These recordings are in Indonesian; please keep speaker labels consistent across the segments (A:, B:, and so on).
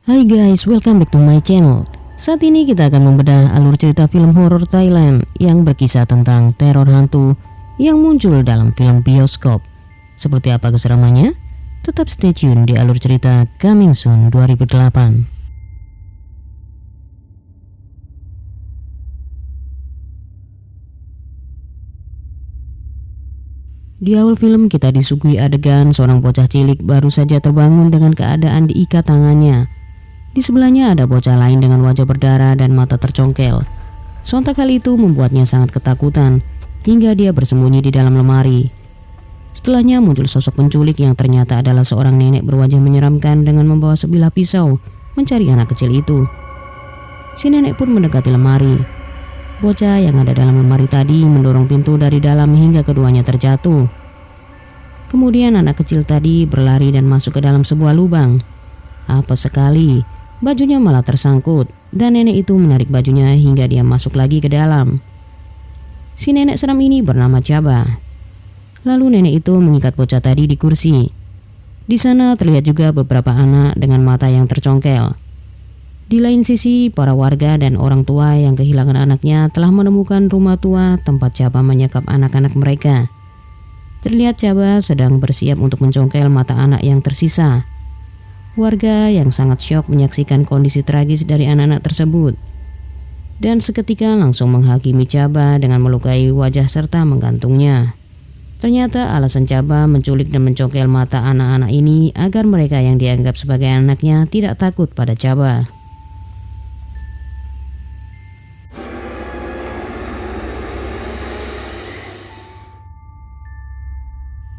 A: Hai guys, welcome back to my channel. Saat ini kita akan membedah alur cerita film horor Thailand yang berkisah tentang teror hantu yang muncul dalam film bioskop. Seperti apa keseramannya? Tetap stay tune di alur cerita Coming Soon 2008. Di awal film kita disuguhi adegan seorang bocah cilik baru saja terbangun dengan keadaan diikat tangannya. Di sebelahnya ada bocah lain dengan wajah berdarah dan mata tercongkel. Sontak hal itu membuatnya sangat ketakutan hingga dia bersembunyi di dalam lemari. Setelahnya muncul sosok penculik yang ternyata adalah seorang nenek berwajah menyeramkan dengan membawa sebilah pisau mencari anak kecil itu. Si nenek pun mendekati lemari. Bocah yang ada dalam lemari tadi mendorong pintu dari dalam hingga keduanya terjatuh. Kemudian anak kecil tadi berlari dan masuk ke dalam sebuah lubang. Apa sekali, bajunya malah tersangkut dan nenek itu menarik bajunya hingga dia masuk lagi ke dalam. Si nenek seram ini bernama Chaba. Lalu nenek itu mengikat bocah tadi di kursi. Di sana terlihat juga beberapa anak dengan mata yang tercongkel. Di lain sisi, para warga dan orang tua yang kehilangan anaknya telah menemukan rumah tua tempat Chaba menyekap anak-anak mereka. Terlihat Chaba sedang bersiap untuk mencongkel mata anak yang tersisa. Warga yang sangat syok menyaksikan kondisi tragis dari anak-anak tersebut dan seketika langsung menghakimi Chaba dengan melukai wajah serta menggantungnya. Ternyata alasan Chaba menculik dan mencongkel mata anak-anak ini agar mereka yang dianggap sebagai anaknya tidak takut pada Chaba.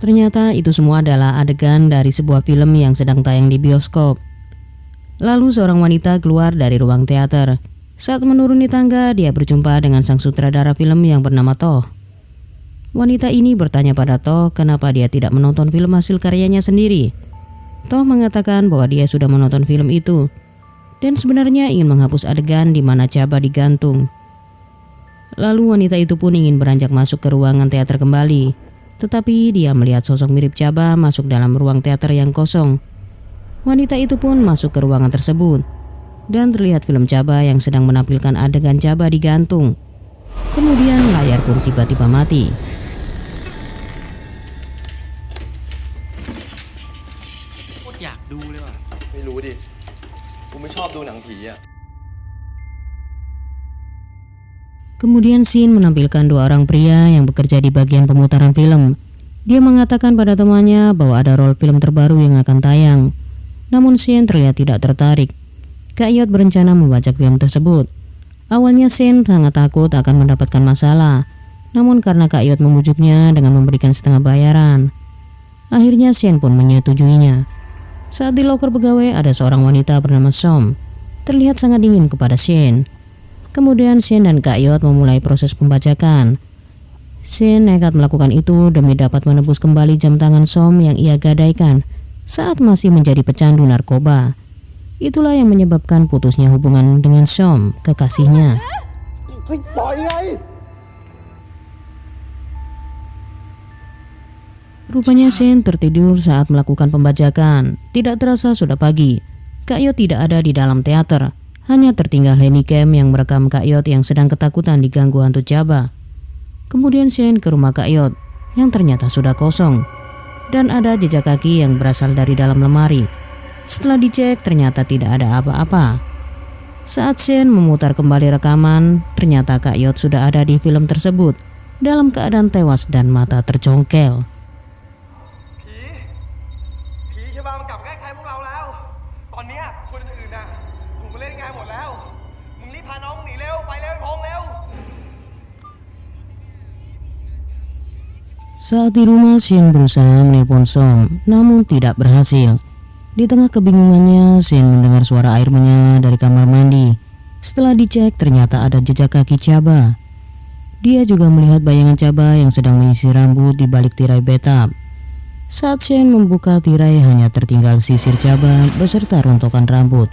A: Ternyata itu semua adalah adegan dari sebuah film yang sedang tayang di bioskop. Lalu seorang wanita keluar dari ruang teater. Saat menuruni tangga, dia berjumpa dengan sang sutradara film yang bernama Toh. Wanita ini bertanya pada Toh kenapa dia tidak menonton film hasil karyanya sendiri. Toh mengatakan bahwa dia sudah menonton film itu dan sebenarnya ingin menghapus adegan di mana Chaba digantung. Lalu wanita itu pun ingin beranjak masuk ke ruangan teater kembali. Tetapi dia melihat sosok mirip Chaba masuk dalam ruang teater yang kosong. Wanita itu pun masuk ke ruangan tersebut dan terlihat film Chaba yang sedang menampilkan adegan Chaba digantung. Kemudian layar pun tiba-tiba mati. Kemudian Shin menampilkan dua orang pria yang bekerja di bagian pemutaran film. Dia mengatakan pada temannya bahwa ada roll film terbaru yang akan tayang. Namun Shin terlihat tidak tertarik. Kak Yot berencana membajak film tersebut. Awalnya Shin sangat takut akan mendapatkan masalah. Namun karena Kak Yot membujuknya dengan memberikan setengah bayaran, akhirnya Shin pun menyetujuinya. Saat di loker pegawai ada seorang wanita bernama Som. Terlihat sangat dingin kepada Shin. Kemudian Shin dan Kak Yot memulai proses pembajakan. Shin nekat melakukan itu demi dapat menebus kembali jam tangan Som yang ia gadaikan saat masih menjadi pecandu narkoba. Itulah yang menyebabkan putusnya hubungan dengan Som, kekasihnya. Rupanya Shin tertidur saat melakukan pembajakan. Tidak terasa sudah pagi. Kak Yot tidak ada di dalam teater. Hanya tertinggal handycam yang merekam Kak Yot yang sedang ketakutan diganggu hantu Chaba. Kemudian Shin ke rumah Kak Yot yang ternyata sudah kosong dan ada jejak kaki yang berasal dari dalam lemari. Setelah dicek ternyata tidak ada apa-apa. Saat Shin memutar kembali rekaman, ternyata Kak Yot sudah ada di film tersebut dalam keadaan tewas dan mata tercongkel. Saat di rumah, Shin berusaha menelpon Som, namun tidak berhasil. Di tengah kebingungannya, Shin mendengar suara air menyala dari kamar mandi. Setelah dicek, ternyata ada jejak kaki Chaba. Dia juga melihat bayangan Chaba yang sedang menyisir rambut di balik tirai bathtub. Saat Shin membuka tirai, hanya tertinggal sisir Chaba beserta rontokan rambut.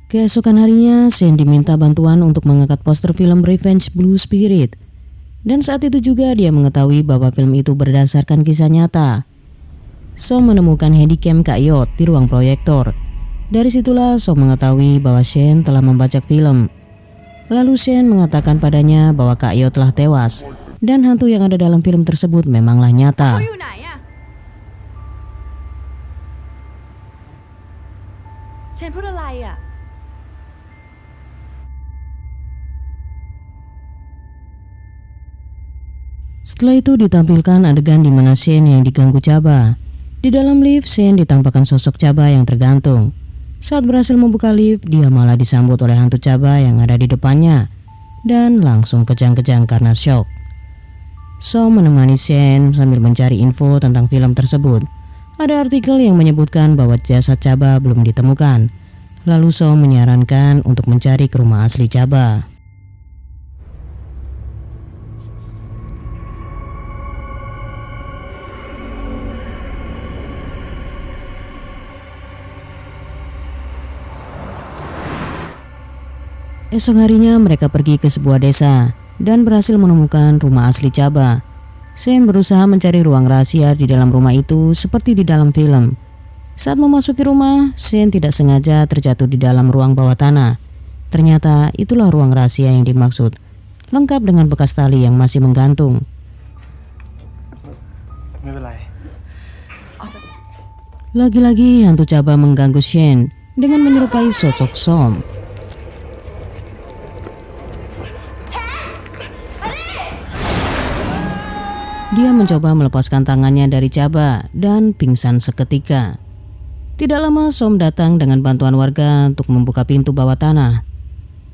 A: Keesokan harinya, Shin diminta bantuan untuk mengangkat poster film Revenge Blue Spirit. Dan saat itu juga dia mengetahui bahwa film itu berdasarkan kisah nyata. Som menemukan handycam Kak Yot di ruang proyektor. Dari situlah Som mengetahui bahwa Shen telah membajak film. Lalu Shen mengatakan padanya bahwa Kak Yot telah tewas dan hantu yang ada dalam film tersebut memanglah nyata. Setelah itu ditampilkan adegan di mana Shen yang diganggu Chaba. Di dalam lift, Shen ditampakkan sosok Chaba yang tergantung. Saat berhasil membuka lift, dia malah disambut oleh hantu Chaba yang ada di depannya dan langsung kejang-kejang karena shock. Som menemani Shen sambil mencari info tentang film tersebut. Ada artikel yang menyebutkan bahwa jasad Chaba belum ditemukan. Lalu Som menyarankan untuk mencari ke rumah asli Chaba. Esok harinya mereka pergi ke sebuah desa dan berhasil menemukan rumah asli Chaba. Shen berusaha mencari ruang rahasia di dalam rumah itu seperti di dalam film. Saat memasuki rumah, Shen tidak sengaja terjatuh di dalam ruang bawah tanah. Ternyata itulah ruang rahasia yang dimaksud, lengkap dengan bekas tali yang masih menggantung. Lagi-lagi hantu Chaba mengganggu Shen dengan menyerupai sosok Som. Dia mencoba melepaskan tangannya dari Chaba dan pingsan seketika. Tidak lama Som datang dengan bantuan warga untuk membuka pintu bawah tanah.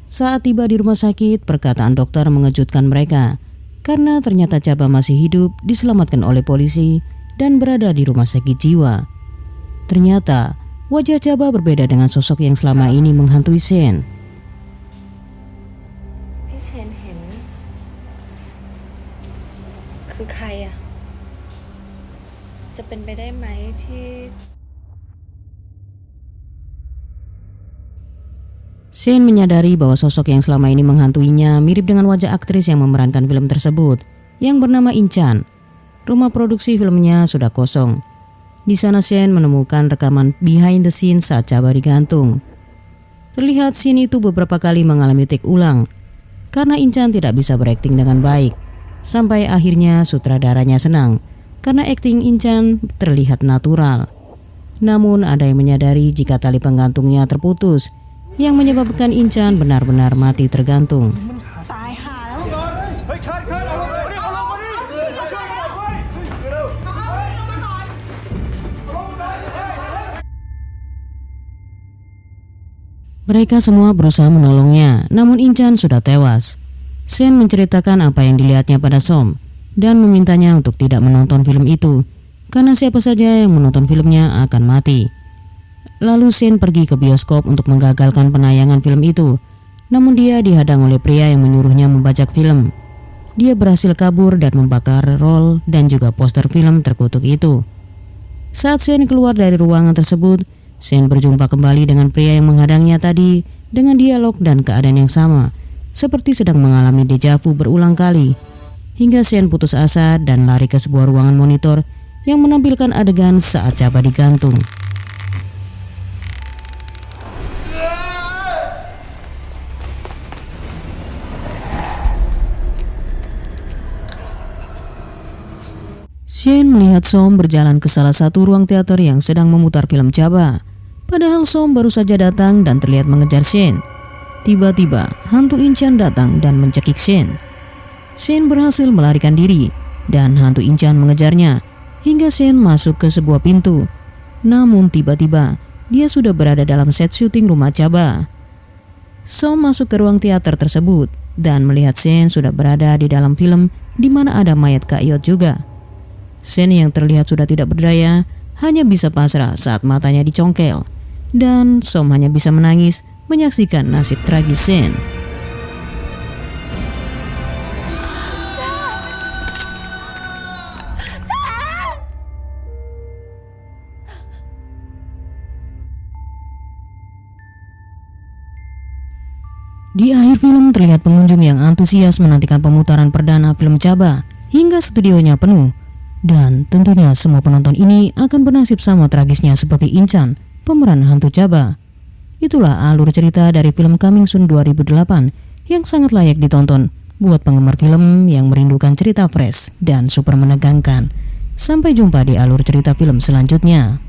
A: Saat tiba di rumah sakit, perkataan dokter mengejutkan mereka karena ternyata Chaba masih hidup, diselamatkan oleh polisi dan berada di rumah sakit jiwa. Ternyata wajah Chaba berbeda dengan sosok yang selama ini menghantui Shen. Shen menyadari bahwa sosok yang selama ini menghantuinya mirip dengan wajah aktris yang memerankan film tersebut, yang bernama Inchan. Rumah produksi filmnya sudah kosong. Di sana Shen menemukan rekaman behind the scene saat Chaba digantung. Terlihat scene itu beberapa kali mengalami take ulang karena Inchan tidak bisa berakting dengan baik. Sampai akhirnya sutradaranya senang karena akting Inchan terlihat natural. Namun ada yang menyadari jika tali penggantungnya terputus, yang menyebabkan Inchan benar-benar mati tergantung. Mereka semua berusaha menolongnya, namun Inchan sudah tewas. Shen menceritakan apa yang dilihatnya pada Som dan memintanya untuk tidak menonton film itu karena siapa saja yang menonton filmnya akan mati. Lalu Shen pergi ke bioskop untuk menggagalkan penayangan film itu, namun dia dihadang oleh pria yang menyuruhnya membajak film. Dia berhasil kabur dan membakar roll dan juga poster film terkutuk itu. Saat Shen keluar dari ruangan tersebut, Shen berjumpa kembali dengan pria yang menghadangnya tadi dengan dialog dan keadaan yang sama, seperti sedang mengalami deja vu berulang kali. Hingga Shen putus asa dan lari ke sebuah ruangan monitor yang menampilkan adegan saat Chaba digantung. Shen melihat Som berjalan ke salah satu ruang teater yang sedang memutar film Chaba. Padahal Som baru saja datang dan terlihat mengejar Shen. Tiba-tiba hantu Inchan datang dan mencekik Shen. Shen berhasil melarikan diri dan hantu Inchan mengejarnya hingga Shen masuk ke sebuah pintu. Namun tiba-tiba dia sudah berada dalam set syuting rumah Chaba. Som masuk ke ruang teater tersebut dan melihat Shen sudah berada di dalam film di mana ada mayat Kak Yot juga. Shen yang terlihat sudah tidak berdaya hanya bisa pasrah saat matanya dicongkel, dan Som hanya bisa menangis menyaksikan nasib tragis Shen. Di akhir film terlihat pengunjung yang antusias menantikan pemutaran perdana film Chaba hingga studionya penuh. Dan tentunya semua penonton ini akan bernasib sama tragisnya seperti Inchan, pemeran hantu Chaba. Itulah alur cerita dari film Coming Soon 2008 yang sangat layak ditonton buat penggemar film yang merindukan cerita fresh dan super menegangkan. Sampai jumpa di alur cerita film selanjutnya.